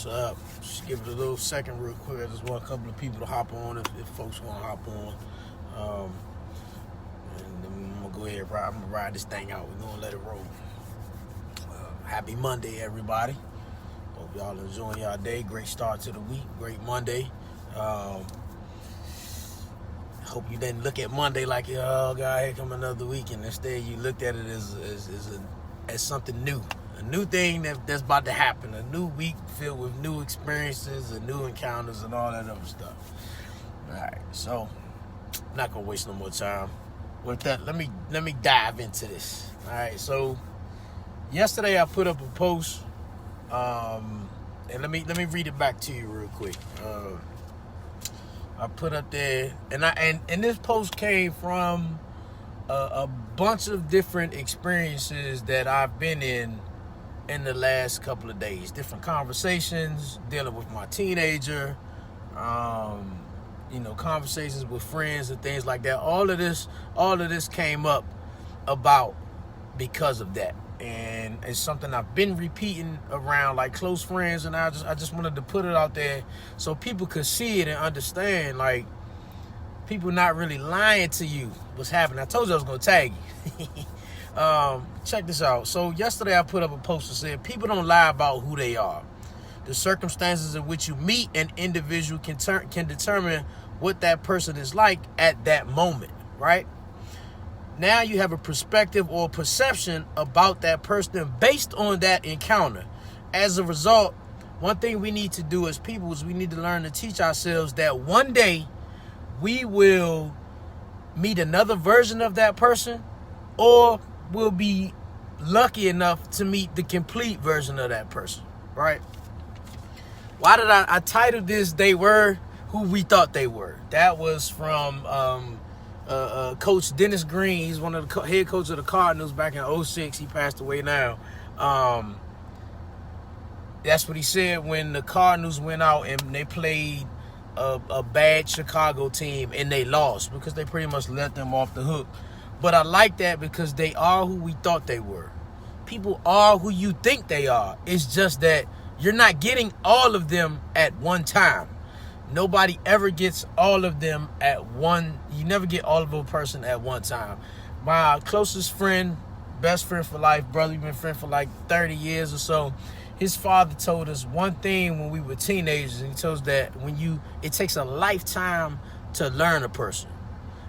What's up? Just give it a little second real quick. I just want a couple of people to hop on if folks want to hop on. Um, and then I'm going to go ahead and I'm going to ride this thing out. We're going to let it roll. Happy Monday, everybody. Hope y'all enjoying y'all day. Great start to the week. Great Monday. Hope you didn't look at Monday like, oh, God, here come another week. And instead you looked at it as something new. A new thing that's about to happen. A new week filled with new experiences and new encounters and all that other stuff. All right, so I'm not going to waste no more time. With that, let me dive into this. All right, so yesterday I put up a post, and let me read it back to you real quick. I put up there, and this post came from a bunch of different experiences that I've been in the last couple of days. Different conversations, dealing with my teenager, conversations with friends and things like that. All of this came up about because of that. And it's something I've been repeating around like close friends, and I just wanted to put it out there so people could see it and understand, like, people not really lying to you what's happening. I told you I was going to tag you. Check this out. So yesterday I put up a post that said, people don't lie about who they are. The circumstances in which you meet an individual can determine what that person is like at that moment, right? Now you have a perspective or perception about that person based on that encounter. As a result, one thing we need to do as people is we need to learn to teach ourselves that one day we will meet another version of that person, or we'll be lucky enough to meet the complete version of that person, right? Why did I titled this, They Were Who We Thought They Were? That was from Coach Dennis Green. He's one of the head coach of the Cardinals back in '06. He passed away now. That's what he said when the Cardinals went out and they played a bad Chicago team and they lost, because they pretty much let them off the hook. But I like that because they are who we thought they were. People are who you think they are. It's just that you're not getting all of them at one time. Nobody ever gets all of them you never get all of a person at one time. My closest friend, best friend for life, brother, we've been friends for like 30 years or so. His father told us one thing when we were teenagers, and he told us that it takes a lifetime to learn a person,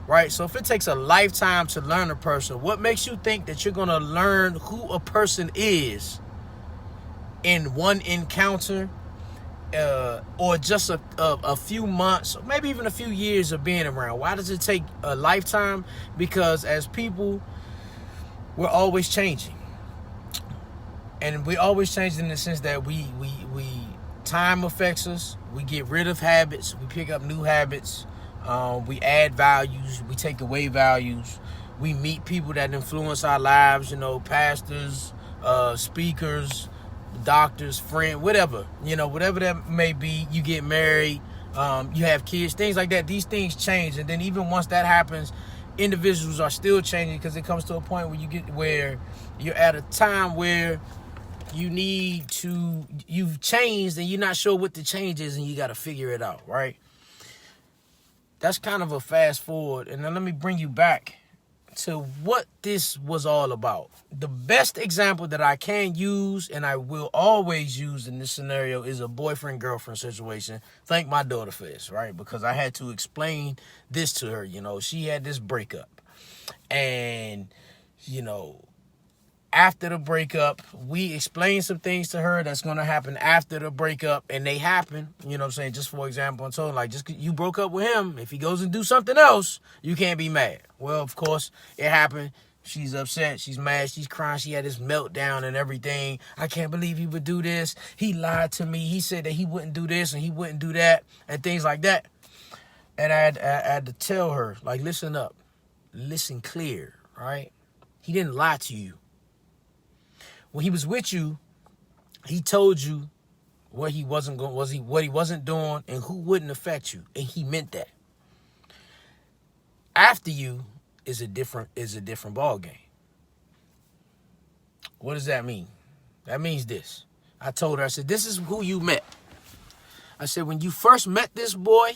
right? So if it takes a lifetime to learn a person, what makes you think that you're going to learn who a person is in one encounter, or just a few months, or maybe even a few years of being around? Why does it take a lifetime? Because as people, we're always changing. And we always change in the sense that we time affects us. We get rid of habits. We pick up new habits. We add values. We take away values. We meet people that influence our lives. Pastors, speakers, doctors, friends, whatever. Whatever that may be. You get married. You have kids. Things like that. These things change. And then even once that happens, individuals are still changing, because it comes to a point where you're at a time where you've changed and you're not sure what the change is, and you got to figure it out, right? That's kind of a fast forward. And then let me bring you back to what this was all about. The best example that I can use, and I will always use in this scenario, is a boyfriend-girlfriend situation. Thank my daughter for this, right? Because I had to explain this to her. She had this breakup. And, after the breakup, we explained some things to her that's going to happen after the breakup, and they happen. You know what I'm saying? Just for example, I told her, like, just 'cause you broke up with him, if he goes and do something else, you can't be mad. Well, of course, it happened. She's upset. She's mad. She's crying. She had this meltdown and everything. I can't believe he would do this. He lied to me. He said that he wouldn't do this and he wouldn't do that, and things like that. And I had to tell her, like, listen up. Listen clear, right? He didn't lie to you. When he was with you, he told you what he wasn't doing and who wouldn't affect you, and he meant that. After you is a different ball game. What does that mean? That means this. I told her, I said, this is who you met. I said, when you first met this boy,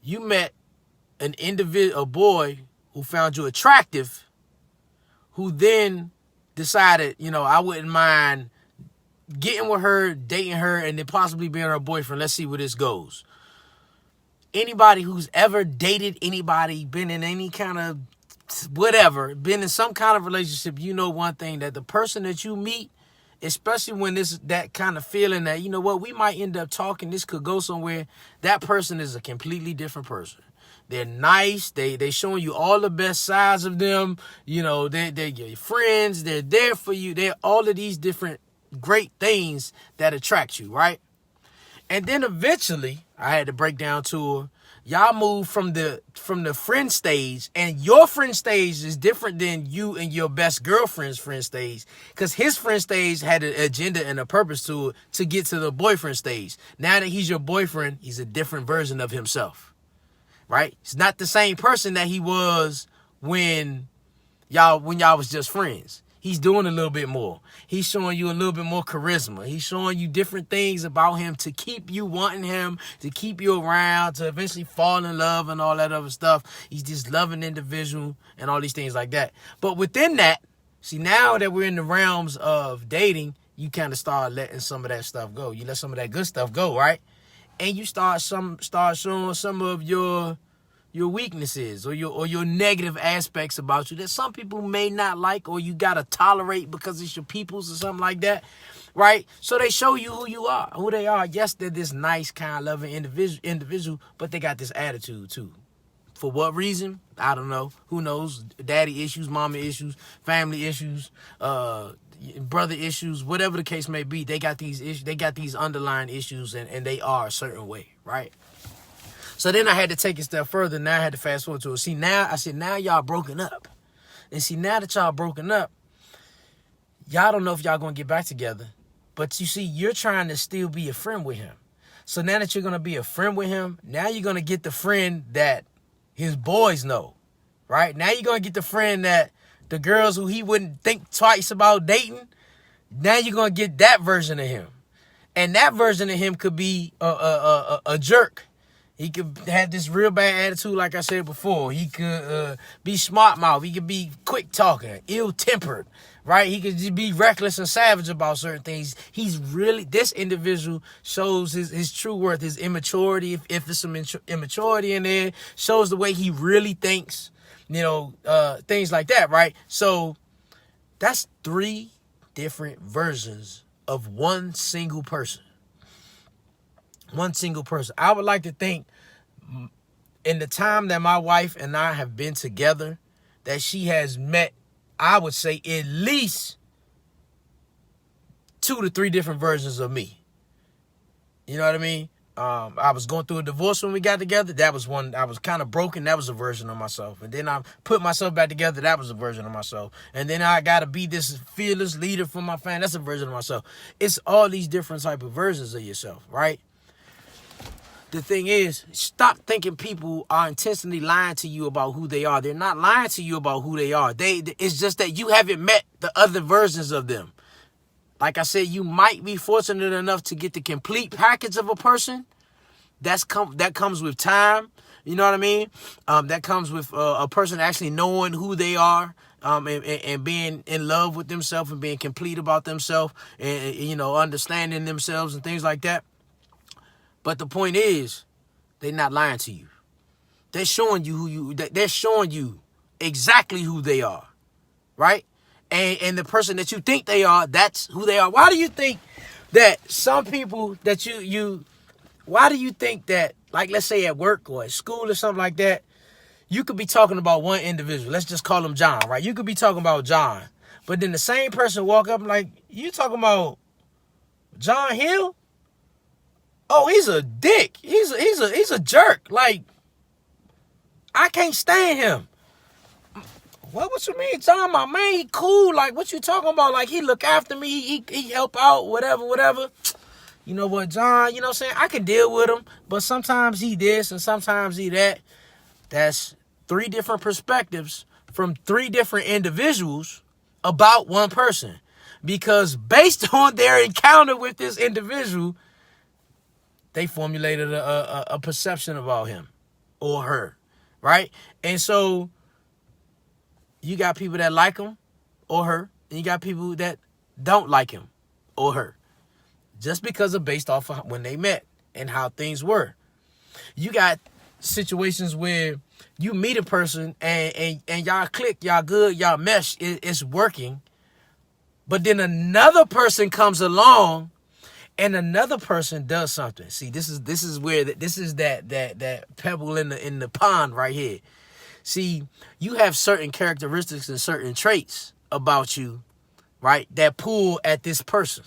you met a boy who found you attractive, who then decided, I wouldn't mind getting with her, dating her, and then possibly being her boyfriend. Let's see where this goes. Anybody who's ever dated anybody, been in any kind of whatever, been in some kind of relationship, you know one thing, that the person that you meet, especially when this that kind of feeling that, we might end up talking, this could go somewhere, that person is a completely different person. They're nice. They showing you all the best sides of them. They're your friends. They're there for you. They're all of these different great things that attract you, right? And then eventually, I had to break down to her. Y'all move from the friend stage, and your friend stage is different than you and your best girlfriend's friend stage, because his friend stage had an agenda and a purpose to it to get to the boyfriend stage. Now that he's your boyfriend, he's a different version of himself, right? He's not the same person that he was when y'all was just friends. He's doing a little bit more. He's showing you a little bit more charisma. He's showing you different things about him to keep you wanting him, to keep you around, to eventually fall in love and all that other stuff. He's this loving individual and all these things like that. But within that, see, now that we're in the realms of dating, you kind of start letting some of that stuff go. You let some of that good stuff go, right? And you start showing some of your weaknesses or your negative aspects about you that some people may not like, or you gotta tolerate because it's your peoples or something like that, right? So they show you who they are. Yes, they're this nice, kind, loving individual, but they got this attitude too. For what reason? I don't know. Who knows? Daddy issues, mama issues, family issues, brother issues, whatever the case may be. They got these issues. They got these underlying issues, and they are a certain way, right? So then I had to take it a step further. Now I had to fast forward to it. See, now y'all broken up. And see, now that y'all broken up, y'all don't know if y'all going to get back together. But you see, you're trying to still be a friend with him. So now that you're going to be a friend with him, now you're going to get the friend that his boys know, right? Now you're going to get the friend that the girls who he wouldn't think twice about dating, now you're going to get that version of him. And that version of him could be a jerk. He could have this real bad attitude, like I said before. He could be smart mouth. He could be quick talking, ill tempered, right? He could just be reckless and savage about certain things. This individual shows his true worth, his immaturity. If there's some immaturity in there, shows the way he really thinks, things like that, right? So that's 3 different versions of one single person. One single person. I would like to think in the time that my wife and I have been together, that she has met, I would say, at least 2 to 3 different versions of me. You know what I mean? I was going through a divorce when we got together. That was one. I was kind of broken. That was a version of myself. And then I put myself back together. That was a version of myself. And then I got to be this fearless leader for my family. That's a version of myself. It's all these different type of versions of yourself, right? The thing is, stop thinking people are intentionally lying to you about who they are. They're not lying to you about who they are. It's just that you haven't met the other versions of them. Like I said, you might be fortunate enough to get the complete package of a person. That comes with time. You know what I mean? That comes with a person actually knowing who they are, and being in love with themselves and being complete about themselves, and understanding themselves and things like that. But the point is, they're not lying to you. They're showing you they're showing you exactly who they are, right? And the person that you think they are, that's who they are. Why do you think that some people that why do you think that, like, let's say at work or at school or something like that, you could be talking about one individual. Let's just call him John, right? You could be talking about John, but then the same person walk up and like, you talking about John Hill? Oh, he's a dick. He's a jerk. Like, I can't stand him. What you mean, John? My man, he cool. Like, what you talking about? Like, he look after me. He help out, whatever. You know what, John? You know what I'm saying? I can deal with him, but sometimes he this and sometimes he that. That's 3 different perspectives from 3 different individuals about one person. Because based on their encounter with this individual, They formulated a perception about him or her, right? And so you got people that like him or her, and you got people that don't like him or her, just because of based off of when they met and how things were. You got situations where you meet a person and y'all click, y'all good, y'all mesh, it's working. But then another person comes along and another person does something. See, this is where this is that pebble in the pond right here. See, you have certain characteristics and certain traits about you, right, that pull at this person,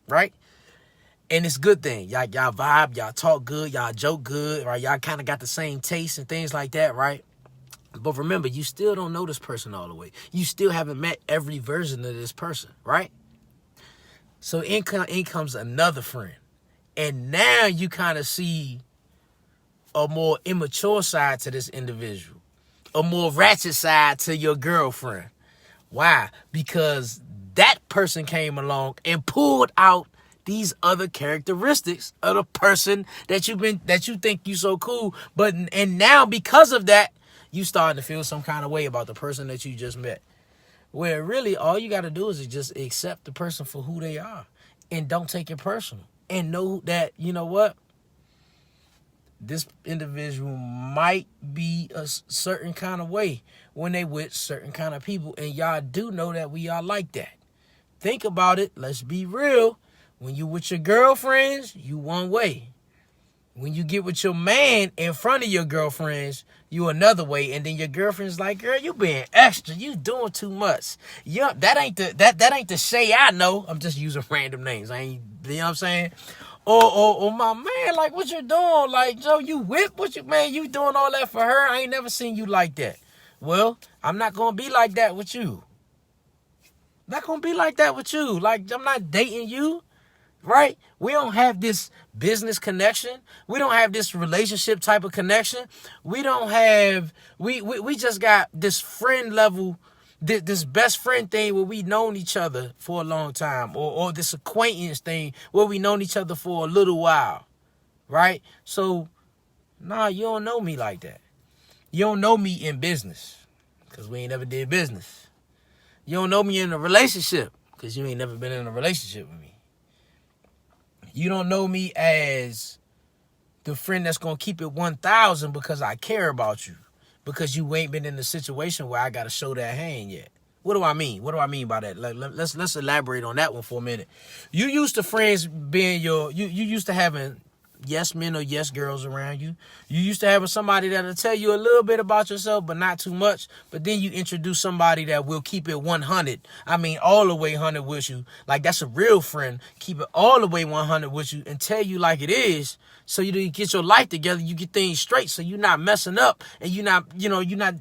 right? And it's a good thing. Y'all vibe, y'all talk good, y'all joke good, right? Y'all kind of got the same taste and things like that, right? But remember, you still don't know this person all the way. You still haven't met every version of this person, right? So in comes another friend. And now you kind of see a more immature side to this individual. A more ratchet side to your girlfriend. Why? Because that person came along and pulled out these other characteristics of the person that you think you so cool, and now because of that, you starting to feel some kind of way about the person that you just met. Where really all you got to do is just accept the person for who they are and don't take it personal. And know that, you know what? This individual might be a certain kind of way when they with certain kind of people. And y'all do know that we are like that. Think about it. Let's be real. When you with your girlfriends, you one way. When you get with your man in front of your girlfriends, you another way. And then your girlfriend's like, girl, you being extra. You doing too much. Yeah, that ain't the Shay I know. I'm just using random names. I ain't, you know what I'm saying? Or my man, like, what you doing? Like, Joe, you whip? What you, man, you doing all that for her? I ain't never seen you like that. Well, I'm not going to be like that with you. Not going to be like that with you. Like, I'm not dating you. Right? We don't have this business connection. We don't have this relationship type of connection. We don't have, we just got this friend level, this best friend thing where we known each other for a long time, or this acquaintance thing where we known each other for a little while. Right? So, nah, you don't know me like that. You don't know me in business because we ain't never did business. You don't know me in a relationship because you ain't never been in a relationship with me. You don't know me as the friend that's going to keep it 1,000 because I care about you. Because you ain't been in a situation where I got to show that hand yet. What do I mean? What do I mean by that? Let's elaborate on that one for a minute. You used to friends being you used to having yes men or yes girls around you. You used to having somebody that'll tell you a little bit about yourself, but not too much. But then you introduce somebody that will keep it 100. I mean, all the way 100 with you. Like, that's a real friend. Keep it all the way 100 with you and tell you like it is. So you get your life together. You get things straight. So you're not messing up and you're not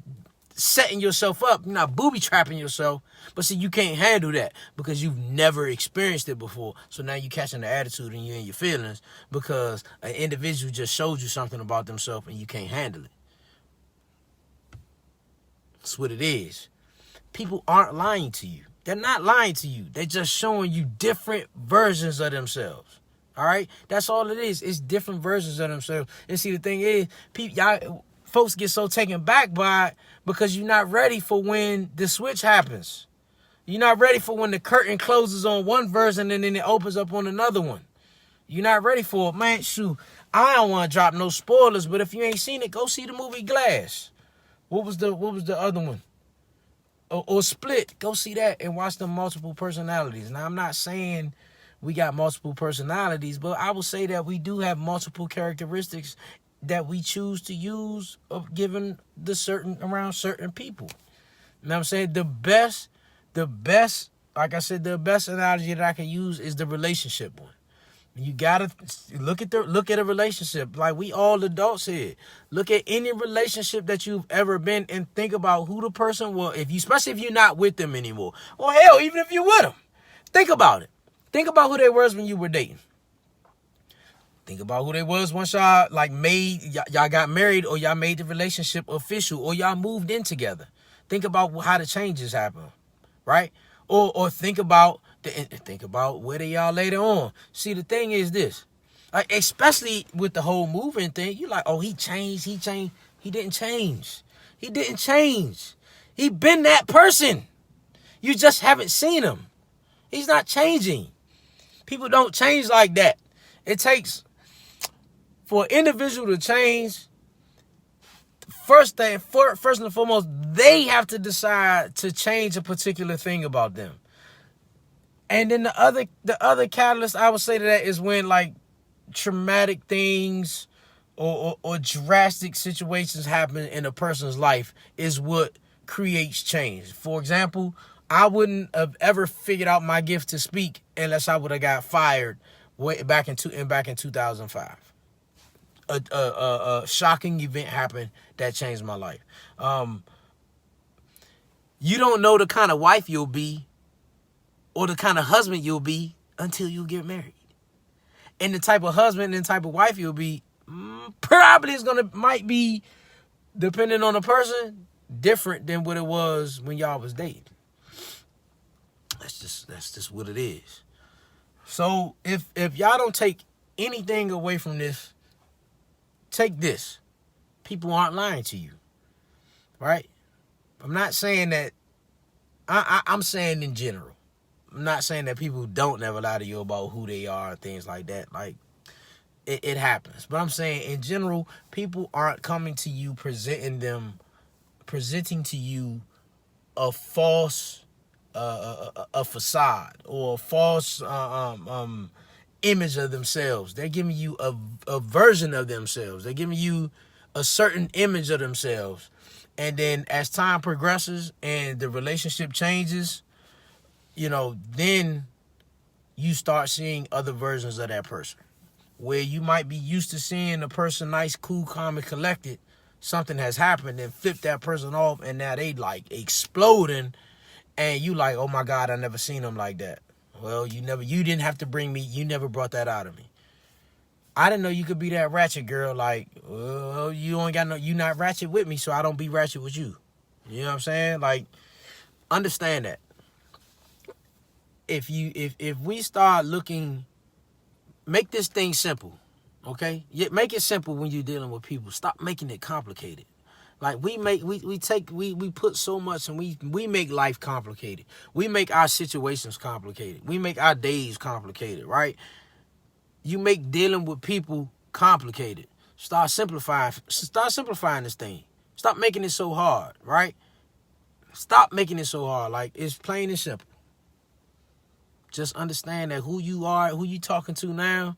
setting yourself up. You're not booby trapping yourself. But see, you can't handle that because you've never experienced it before. So now you're catching the attitude and you're in your feelings because an individual just showed you something about themselves and you can't handle it. That's what it is. People aren't lying to you. They're not lying to you. They're just showing you different versions of themselves. All right? That's all it is. It's different versions of themselves. And see, the thing is, folks get so taken back by it because you're not ready for when the switch happens. You're not ready for when the curtain closes on one version and then it opens up on another one. You're not ready for it. Man, shoot, I don't want to drop no spoilers, but if you ain't seen it, go see the movie Glass. What was the other one? Or Split. Go see that and watch the multiple personalities. Now, I'm not saying we got multiple personalities, but I will say that we do have multiple characteristics that we choose to use of given around certain people. You know what I'm saying? The best, like I said, the best analogy that I can use is the relationship one. You gotta look at a relationship. Like, we all adults here. Look at any relationship that you've ever been and think about who the person was. Especially if you're not with them anymore. Or hell, even if you're with them, think about it. Think about who they was when you were dating. Think about who they was once y'all y'all got married, or y'all made the relationship official, or y'all moved in together. Think about how the changes happen, right? Or think about where they are later on. See, the thing is this. Like, especially with the whole moving thing, you like, oh, he changed. He didn't change. He didn't change. He been that person. You just haven't seen him. He's not changing. People don't change like that. It takes, for an individual to change, first and foremost, they have to decide to change a particular thing about them. And then the other catalyst I would say to that is when, like, traumatic things or drastic situations happen in a person's life is what creates change. For example, I wouldn't have ever figured out my gift to speak unless I would have got fired way back in 2005. A shocking event happened that changed my life. You don't know the kind of wife you'll be or the kind of husband you'll be until you get married. And the type of husband and type of wife you'll be probably might be, depending on the person, different than what it was when y'all was dating. That's just what it is. So if y'all don't take anything away from this, take this. People aren't lying to you. Right? I'm not saying that. I'm saying in general. I'm not saying that people don't never lie to you about who they are and things like that. Like, it happens. But I'm saying in general, people aren't coming to you presenting to you a false a facade or a false image of themselves. They're giving you a version of themselves. They're giving you a certain image of themselves. And then as time progresses and the relationship changes, then you start seeing other versions of that person. Where you might be used to seeing a person nice, cool, calm, and collected, something has happened and flipped that person off, and now they like exploding, and you like, oh my God, I never seen them like that. Well, you didn't have to bring me, you never brought that out of me. I didn't know you could be that ratchet, girl. Like, well, you not ratchet with me, so I don't be ratchet with you. You know what I'm saying? Like, understand that. If we start looking, make this thing simple, okay? Make it simple when you're dealing with people. Stop making it complicated. Like, we put so much, and we make life complicated. We make our situations complicated. We make our days complicated, right? You make dealing with people complicated. Start simplifying this thing. Stop making it so hard, right? Stop making it so hard. Like, it's plain and simple. Just understand that who you are, who you talking to now,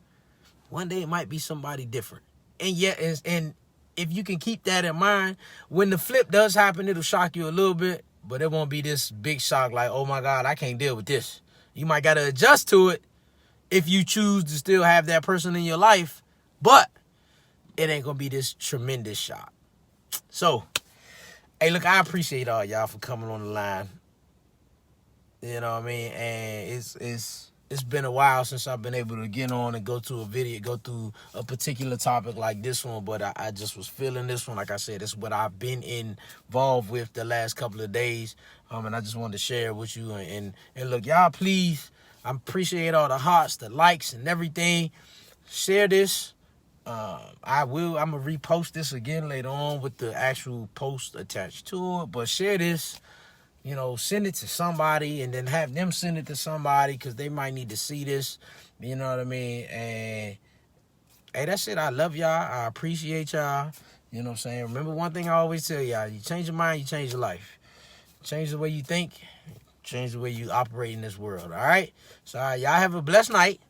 one day it might be somebody different. And if you can keep that in mind, when the flip does happen, it'll shock you a little bit, but it won't be this big shock like, oh my God, I can't deal with this. You might got to adjust to it if you choose to still have that person in your life, but it ain't going to be this tremendous shock. So, hey, look, I appreciate all y'all for coming on the line. You know what I mean? And it's been a while since I've been able to get on and go through a particular topic like this one, but I just was feeling this one. Like I said, it's what I've been involved with the last couple of days, and I just wanted to share it with you. And look, y'all, please, I appreciate all the hearts, the likes, and everything. Share this. I'm gonna repost this again later on with the actual post attached to it, but share this. Send it to somebody and then have them send it to somebody because they might need to see this. You know what I mean? And, hey, that's it. I love y'all. I appreciate y'all. You know what I'm saying? Remember one thing I always tell y'all. You change your mind, you change your life. Change the way you think. Change the way you operate in this world. All right? So, y'all have a blessed night.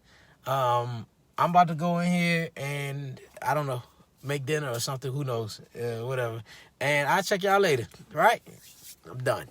I'm about to go in here and, I don't know, make dinner or something. Who knows? Whatever. And I'll check y'all later. All right? I'm done.